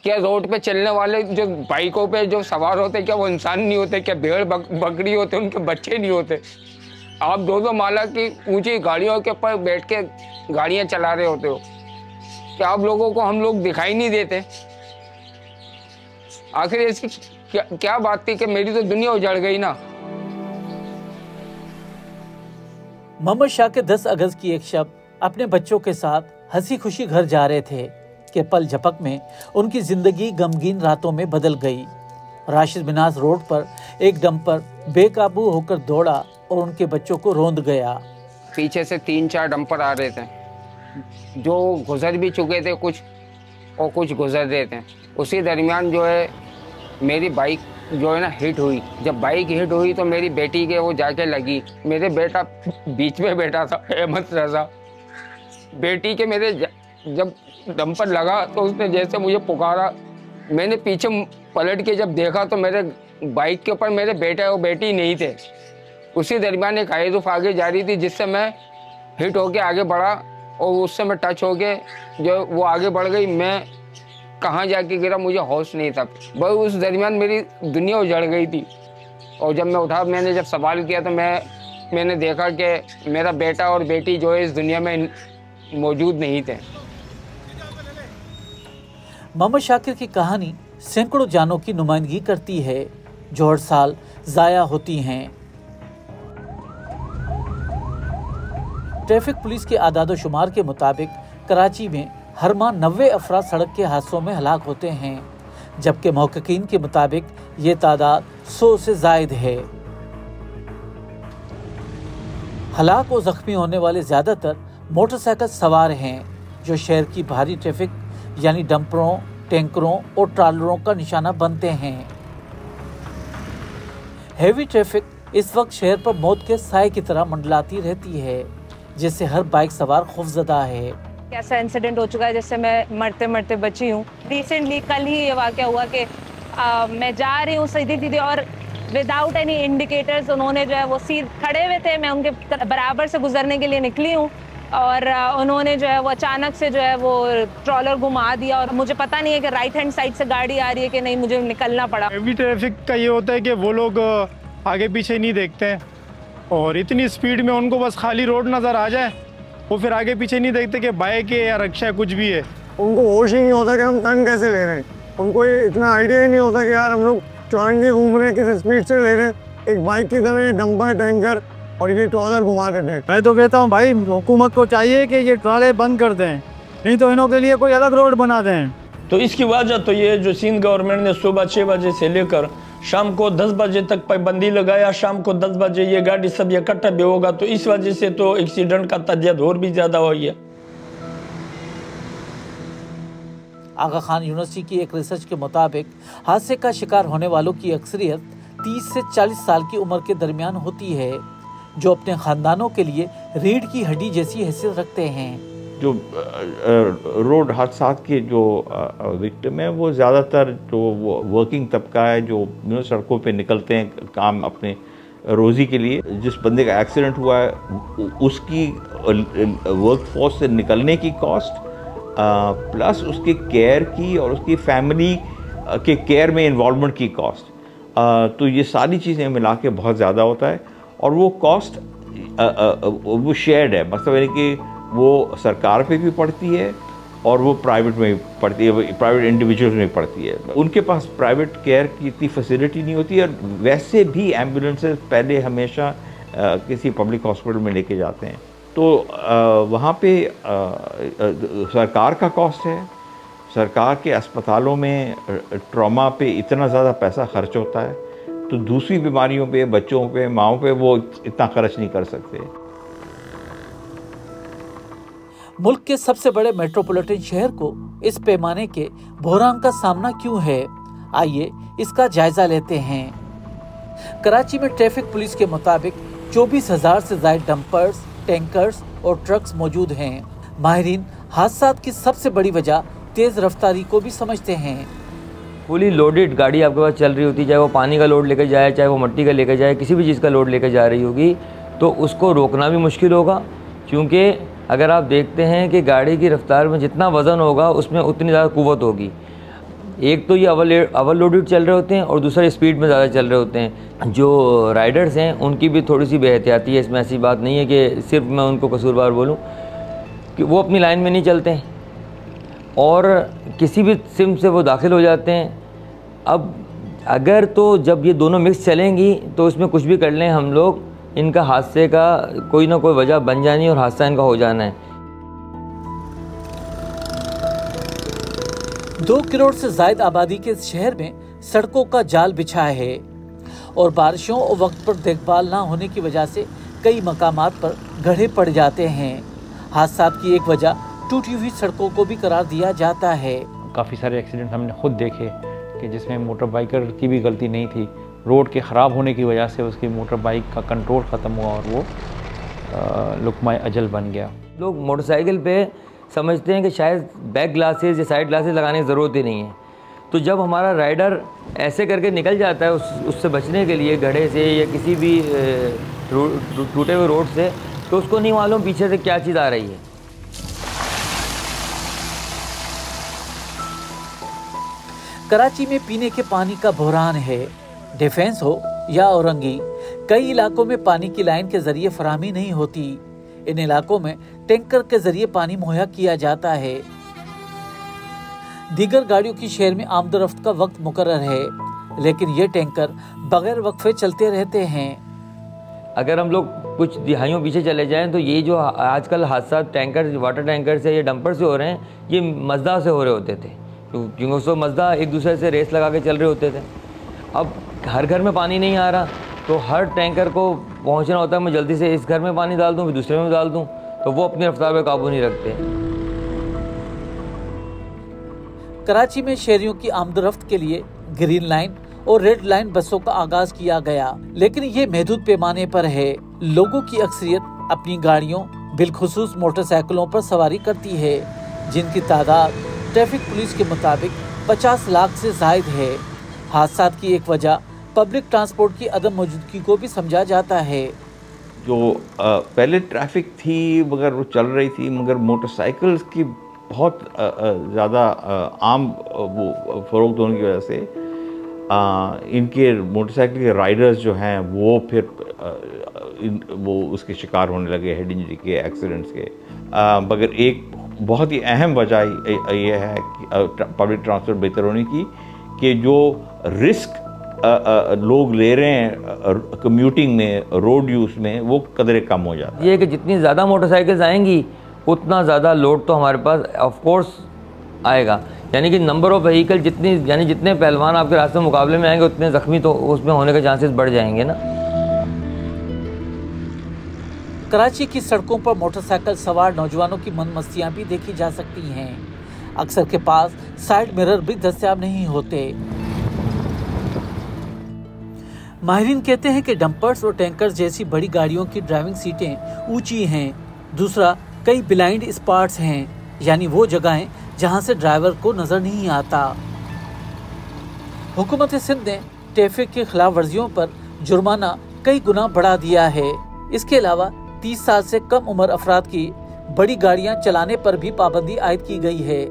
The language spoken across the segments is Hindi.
क्या रोड पे चलने वाले जो बाइकों पे जो सवार होते क्या वो इंसान नहीं होते? क्या भेड़ बकरी होते, उनके बच्चे नहीं होते? आप 2-2 माला की ऊंची गाड़ियों के ऊपर बैठ के गाड़ियां चला रहे होते हो। क्या आप लोगों को हम लोग दिखाई नहीं देते? आखिर ऐसी क्या बात थी कि मेरी तो दुनिया उजड़ गई ना। मोहम्मद शाकिर 10 अगस्त की एक शब अपने बच्चों के साथ हंसी खुशी घर जा रहे थे कि पल झपक में उनकी जिंदगी गमगीन रातों में बदल गई। राशिद मिनास रोड पर एक डंपर बेकाबू होकर दौड़ा और उनके बच्चों को रौंद गया। पीछे से 3-4 डंपर आ रहे थे जो गुजर भी चुके थे कुछ, और कुछ गुजर रहे थे। उसी दरमियान जो है मेरी बाइक जो है ना हिट हुई। जब बाइक हिट हुई तो मेरी बेटी के वो जाके लगी। मेरे बेटा बीच में बैठा था, अहमद रजा। बेटी के मेरे जब डंपर लगा तो उसने जैसे मुझे पुकारा, मैंने पीछे पलट के जब देखा तो मेरे बाइक के ऊपर मेरे बेटे और बेटी नहीं थे। उसी दरमियान एक हाई रूफ आगे जा रही थी जिससे मैं हिट होके आगे बढ़ा और उससे मैं टच होके जो वो आगे बढ़ गई। मैं कहाँ जाके गिरा मुझे होश नहीं था। बस उस दरमियान मेरी दुनिया उजड़ गई थी। और जब मैं उठा, मैंने जब सवाल किया तो मैंने देखा कि मेरा बेटा और बेटी जो है इस दुनिया में मौजूद नहीं थे। मोहम्मद शाकिर की कहानी सैकड़ों जानों की नुमाइंदगी करती है जो हर साल जाया होती हैं। ट्रैफिक पुलिस के आदादोशुमार के मुताबिक कराची में हर माह 90 अफराद सड़क के हादसों में हलाक होते हैं, जबकि महक़क़ीन के मुताबिक ये तादाद 100 से ज़ायद है। हलाक और जख्मी होने वाले ज़्यादातर मोटरसाइकिल सवार हैं जो शहर की भारी ट्रैफिक यानी डंपरों, टैंकरों और ट्रालरों का निशाना बनते हैं। हेवी ट्रैफिक इस वक्त शहर पर मौत के साए की तरह मंडलाती रहती है, जिससे हर बाइक सवार खौफजदा है। ऐसा इंसिडेंट हो चुका है जिससे मैं मरते मरते बची हूँ। रिसेंटली कल ही ये वाक़या हुआ कि मैं जा रही हूँ सीधी और विदाउट एनी इंडिकेटर्स उन्होंने जो है वो खड़े हुए थे, मैं उनके बराबर से गुजरने के लिए निकली हूँ और उन्होंने जो है वो अचानक से जो है वो ट्रॉलर घुमा दिया और मुझे पता नहीं है कि राइट हैंड साइड से गाड़ी आ रही है कि नहीं, मुझे निकलना पड़ा। हेवी ट्रैफिक का ये होता है कि वो लोग आगे पीछे नहीं देखते हैं और इतनी स्पीड में उनको बस खाली रोड नज़र आ जाए, वो फिर आगे पीछे नहीं देखते कि बाइक है या रिक्शा कुछ भी है। उनको होश ही नहीं होता कि हम टर्न कैसे ले रहे हैं। उनको इतना आइडिया ही नहीं होता कि यार हम लोग चौरानवे घूम रहे हैं, किस स्पीड से ले रहे हैं। एक बाइक की तरह डंपर, टैंकर और ये ट्रॉलर घुमा देते हैं। मैं तो कहता हूँ भाई हुकूमत को चाहिए कि ये ट्रॉले बंद कर दें, नहीं तो इनों के लिए कोई अलग रोड बना दें। तो इसकी वजह तो ये जो सिंध गवर्नमेंट ने सुबह 6 बजे से लेकर शाम को 10 बजे तक पाबंदी लगाया, शाम को 10 बजे ये गाड़ी सब इकट्ठा भी होगा, तो इस वजह से तो एक्सीडेंट का तादाद और भी ज़्यादा हुई है। आगा खान यूनिवर्सिटी की एक रिसर्च के मुताबिक हादसे का शिकार होने वालों की अक्सरियत 30 से 40 साल की उम्र के दरमियान होती है, जो अपने खानदानों के लिए रीढ़ की हड्डी जैसी हैसियत रखते हैं। जो रोड हादसात के जो विक्टिम है वो ज़्यादातर जो वर्किंग तबका है, जो सड़कों पे निकलते हैं काम अपने रोज़ी के लिए। जिस बंदे का एक्सीडेंट हुआ है उसकी वर्क फोर्स से निकलने की कॉस्ट प्लस उसके केयर की और उसकी फैमिली के केयर में इन्वॉल्वमेंट की कॉस्ट, तो ये सारी चीज़ें मिला के बहुत ज़्यादा होता है और वो कॉस्ट वो शेयर्ड है। मतलब यानी कि वो सरकार पे भी पड़ती है और वो प्राइवेट में भी पड़ती है, प्राइवेट इंडिविजुअल्स में पड़ती है। उनके पास प्राइवेट केयर की इतनी फैसिलिटी नहीं होती और वैसे भी एम्बुलेंसेस पहले हमेशा किसी पब्लिक हॉस्पिटल में लेके जाते हैं, तो वहाँ पे सरकार का कॉस्ट है। सरकार के अस्पतालों में ट्रॉमा पे इतना ज़्यादा पैसा खर्च होता है, तो दूसरी बीमारियों पे, बच्चों पे, माँओं पे वो इतना खर्च नहीं कर सकते। मुल्क के सबसे बड़े मेट्रोपॉलिटन शहर को इस पैमाने के बहरान का सामना क्यों है, आइए इसका जायजा लेते हैं। कराची में ट्रैफिक पुलिस के मुताबिक 24,000 से ज़ायद डंपर्स, टैंकर्स और ट्रक्स मौजूद हैं। माहिरीन हादसात की सबसे बड़ी वजह तेज़ रफ्तारी को भी समझते हैं। फुली लोडेड गाड़ी आपके पास चल रही होती, चाहे वो पानी का लोड लेकर जाए, चाहे वो मिट्टी का लेकर जाए, किसी भी चीज़ का लोड लेकर जा रही होगी, तो उसको रोकना भी मुश्किल होगा। क्योंकि अगर आप देखते हैं कि गाड़ी की रफ्तार में जितना वज़न होगा उसमें उतनी ज़्यादा कुव्वत होगी। एक तो ये ओवरलोडेड चल रहे होते हैं और दूसरा स्पीड में ज़्यादा चल रहे होते हैं। जो राइडर्स हैं उनकी भी थोड़ी सी बेहतियाती है इसमें, ऐसी बात नहीं है कि सिर्फ मैं उनको कसूरवार बोलूं, कि वो अपनी लाइन में नहीं चलते हैं और किसी भी सिम से वो दाखिल हो जाते हैं। अब अगर तो जब ये दोनों मिक्स चलेंगी तो इसमें कुछ भी कर लें हम लोग, इनका हादसे का कोई ना कोई वजह बन जानी है और हादसा इनका हो जाना है। 2 करोड़ से ज्यादा आबादी के इस शहर में सड़कों का जाल बिछा है और बारिशों और वक्त पर देखभाल ना होने की वजह से कई मकामात पर गड्ढे पड़ जाते हैं। हादसा की एक वजह टूटी हुई सड़कों को भी करार दिया जाता है। काफ़ी सारे एक्सीडेंट हमने खुद देखे कि जिसमें मोटर बाइकर की भी गलती नहीं थी, रोड के ख़राब होने की वजह से उसकी मोटर बाइक का कंट्रोल ख़त्म हुआ और वो लुकमाए अजल बन गया। लोग मोटरसाइकिल पे समझते हैं कि शायद बैक ग्लासेस या साइड ग्लासेस लगाने की ज़रूरत ही नहीं है, तो जब हमारा राइडर ऐसे करके निकल जाता है उससे बचने के लिए गड्ढे से या किसी भी टूटे हुए रोड से, तो उसको नहीं मालूम पीछे से क्या चीज़ आ रही है। कराची में पीने के पानी का बहरान है। डिफेंस हो या औरंगी, कई इलाकों में पानी की लाइन के जरिए फराहमी नहीं होती। इन इलाकों में टैंकर के जरिए पानी मुहैया किया जाता है। दीगर गाड़ियों की शहर में आमदोरफ्त का वक्त मुकर्रर है, लेकिन ये टैंकर बगैर वक्फे चलते रहते हैं। अगर हम लोग कुछ दिहाइयों पीछे चले जाएं तो ये जो आजकल हादसा टैंकर, वाटर टैंकर से या डंपर से हो रहे हैं, ये मज़दा से हो रहे होते थे, क्योंकि उस वक्त मज़दा एक दूसरे से रेस लगा के चल रहे होते थे। अब हर घर में पानी नहीं आ रहा, तो हर टैंकर को पहुंचना होता है मैं जल्दी से इस घर में पानी डाल दूं फिर दूसरे में डाल दूं, तो वो अपनी रफ्तार पे काबू नहीं रखते। कराची में शहरियों की आमदोरफ्त के लिए ग्रीन लाइन और रेड लाइन बसों का आगाज किया गया, लेकिन ये महदूद पैमाने पर है। लोगों की अक्सरियत अपनी गाड़ियों बिलखुसूस मोटरसाइकिलों पर सवारी करती है, जिनकी तादाद ट्रैफिक पुलिस के मुताबिक 50 लाख से जायद है। हादसा की एक वजह पब्लिक ट्रांसपोर्ट की अदम मौजूदगी को भी समझा जाता है। जो पहले ट्रैफिक थी मगर वो चल रही थी, मगर मोटरसाइकिल्स की बहुत ज़्यादा आम वो फ़रोख्त होने की वजह से इनके मोटरसाइकिल के राइडर्स जो हैं वो फिर वो उसके शिकार होने लगे, हेड इंजरी के, एक्सीडेंट्स के। मगर एक बहुत ही अहम वजह ये है कि पब्लिक ट्रांसपोर्ट बेहतर होने की, कि जो रिस्क लोग ले रहे हैं कम्यूटिंग में, रोड यूज़ में, वो कदरे कम हो जाता है। ये कि जितनी ज़्यादा मोटरसाइकिल्स आएंगी उतना ज़्यादा लोड तो हमारे पास ऑफ कोर्स आएगा, यानी कि नंबर ऑफ व्हीकल जितनी, यानी जितने पहलवान आपके रास्ते मुकाबले में आएंगे उतने ज़ख्मी तो उसमें होने के चांसेस बढ़ जाएंगे ना। कराची की सड़कों पर मोटरसाइकिल सवार नौजवानों की मनमस्तियां भी देखी जा सकती हैं। अक्सर के पास साइड मिरर भी दस्तयाब नहीं होते। माहिरीन कहते हैं कि डंपर्स और टैंकर्स जैसी बड़ी गाड़ियों की ड्राइविंग सीटें ऊंची हैं। दूसरा, कई ब्लाइंड स्पॉट्स हैं, यानी वो जगहें जहां से ड्राइवर को नजर नहीं आता। हुकूमत सिंध ने ट्रैफिक की खिलाफ वर्जियों पर जुर्माना कई गुना बढ़ा दिया है। इसके अलावा 30 साल से कम उम्र अफराद की बड़ी गाड़ियां चलाने पर भी पाबंदी आयद की गई है।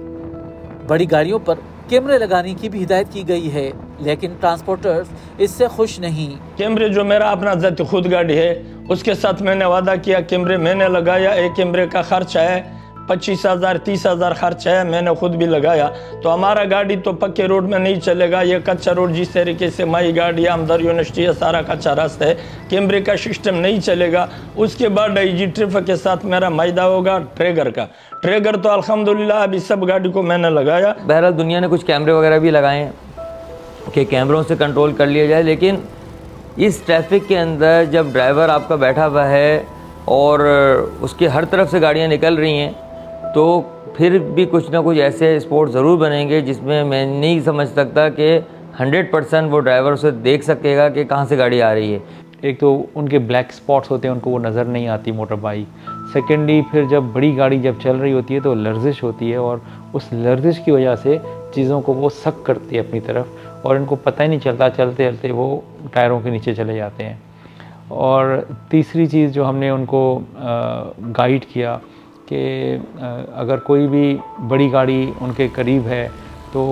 बड़ी गाड़ियों पर कैमरे लगाने की भी हिदायत की गई है, लेकिन ट्रांसपोर्टर्स इससे खुश नहीं। कैमरे जो मेरा अपना ज़ाती खुद गाड़ी है उसके साथ मैंने वादा किया, कैमरे मैंने लगाया। एक कैमरे का खर्च है 25,000 30,000 खर्च है, मैंने खुद भी लगाया। तो हमारा गाड़ी तो पक्के रोड में नहीं चलेगा, ये कच्चा रोड जिस तरीके से माई गाड़ी आमदर यूनिवर्सिटी है, सारा कच्चा रास्ता है, कैमरे का सिस्टम नहीं चलेगा। उसके बाद IG ट्रिप के साथ मेरा मायदा होगा ट्रेगर का। ट्रेगर तो अल्हम्दुलिल्लाह अभी सब गाड़ी को मैंने लगाया। बहरहाल दुनिया ने कुछ कैमरे वगैरह भी लगाए हैं कि कैमरों से कंट्रोल कर लिया जाए, लेकिन इस ट्रैफिक के अंदर जब ड्राइवर आपका बैठा हुआ है और उसके हर तरफ से गाड़ियाँ निकल रही हैं, तो फिर भी कुछ ना कुछ ऐसे स्पॉट ज़रूर बनेंगे जिसमें मैं नहीं समझ सकता कि 100% वो ड्राइवर उसे देख सकेगा कि कहाँ से गाड़ी आ रही है। एक तो उनके ब्लैक स्पॉट्स होते हैं, उनको वो नज़र नहीं आती मोटर बाइक। सेकेंडली फिर जब बड़ी गाड़ी जब चल रही होती है तो लर्जिश होती है, और उस लर्जिश की वजह से चीज़ों को वो सक करती है अपनी तरफ, और इनको पता ही नहीं चलता, चलते चलते वो टायरों के नीचे चले जाते हैं। और तीसरी चीज़ जो हमने उनको गाइड किया कि अगर कोई भी बड़ी गाड़ी उनके करीब है तो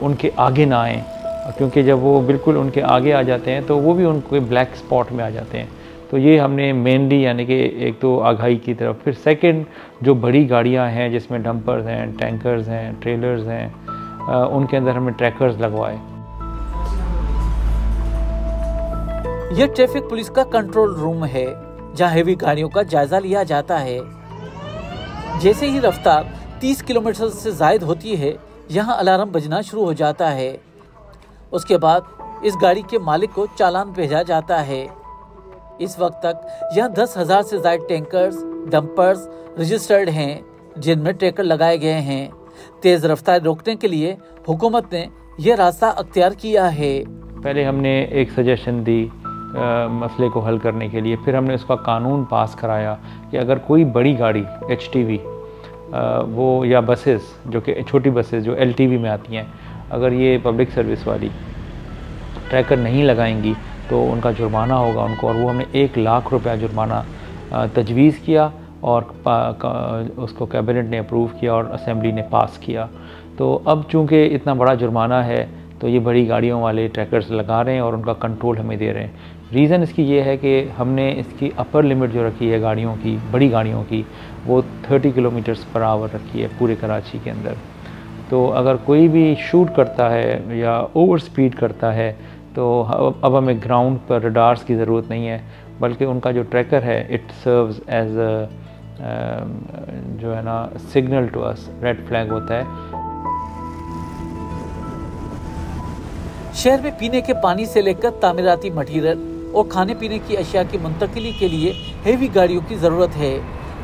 उनके आगे ना आएँ, क्योंकि जब वो बिल्कुल उनके आगे आ जाते हैं तो वो भी उनको ब्लैक स्पॉट में आ जाते हैं। तो ये हमने मेनली यानी कि एक तो आगाही की तरफ, फिर सेकंड जो बड़ी गाड़ियां हैं जिसमें डंपर्स हैं, टैंकर्स हैं, ट्रेलर्स हैं, उनके अंदर हमने ट्रैकर्स लगवाए। यह ट्रैफिक पुलिस का कंट्रोल रूम है जहां हेवी गाड़ियों का जायजा लिया जाता है। जैसे ही रफ्तार 30 किलोमीटर से ज्यादा होती है, यहाँ अलार्म बजना शुरू हो जाता है। उसके बाद इस गाड़ी के मालिक को चालान भेजा जाता है। इस वक्त तक यहाँ 10,000 से ज्यादा टैंकर्स, डंपर्स रजिस्टर्ड हैं, जिनमें ट्रैकर लगाए गए हैं। तेज रफ्तार रोकने के लिए हुकूमत ने यह रास्ता अख्तियार किया है। पहले हमने एक सजेशन दी मसले को हल करने के लिए, फिर हमने उसका कानून पास कराया कि अगर कोई बड़ी गाड़ी HTV वो या बसेस जो कि छोटी बसेस जो LTV में आती हैं, अगर ये पब्लिक सर्विस वाली ट्रैकर नहीं लगाएंगी तो उनका जुर्माना होगा उनको, और वो हमने 1 लाख रुपया जुर्माना तजवीज़ किया और उसको कैबिनेट ने अप्रूव किया और असेंबली ने पास किया। तो अब चूँकि इतना बड़ा जुर्माना है तो ये बड़ी गाड़ियों वाले ट्रैकर्स लगा रहे हैं और उनका कंट्रोल हमें दे रहे हैं। रीज़न इसकी ये है कि हमने इसकी अपर लिमिट जो रखी है गाड़ियों की, बड़ी गाड़ियों की, वो 30 किलोमीटर्स पर आवर रखी है पूरे कराची के अंदर। तो अगर कोई भी शूट करता है या ओवर स्पीड करता है तो अब हमें ग्राउंड पर रडार्स की ज़रूरत नहीं है, बल्कि उनका जो ट्रैकर है इट सर्व्स एज जो है ना signal to us, red flag होता है। शहर में पीने के पानी से लेकर तामीराती मटीरियल और खाने पीने की अशिया की मुंतकिली के लिए हेवी गाड़ियों की ज़रूरत है,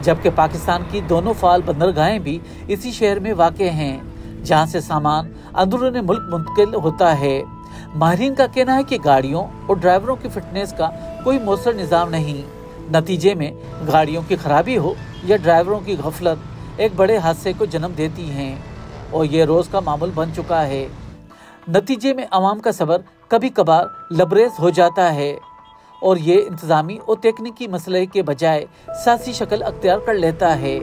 जबकि पाकिस्तान की दोनों फाल बंदरगाहें भी इसी शहर में वाक़े हैं, जहां से सामान अंदरूनी मुल्क मुंतकिल होता है। माहिरीन का कहना है कि गाड़ियों और ड्राइवरों की फिटनेस का कोई मौसर निज़ाम नहीं। नतीजे में गाड़ियों की खराबी हो या ड्राइवरों की गफलत एक बड़े हादसे को जन्म देती हैं और ये रोज़ का मामूल बन चुका है। नतीजे में आवाम का सब्र कभी कभार लबरेज हो जाता है और ये इंतज़ामी और तकनीकी मसले के बजाय सियासी शक्ल अख्तियार कर लेता है।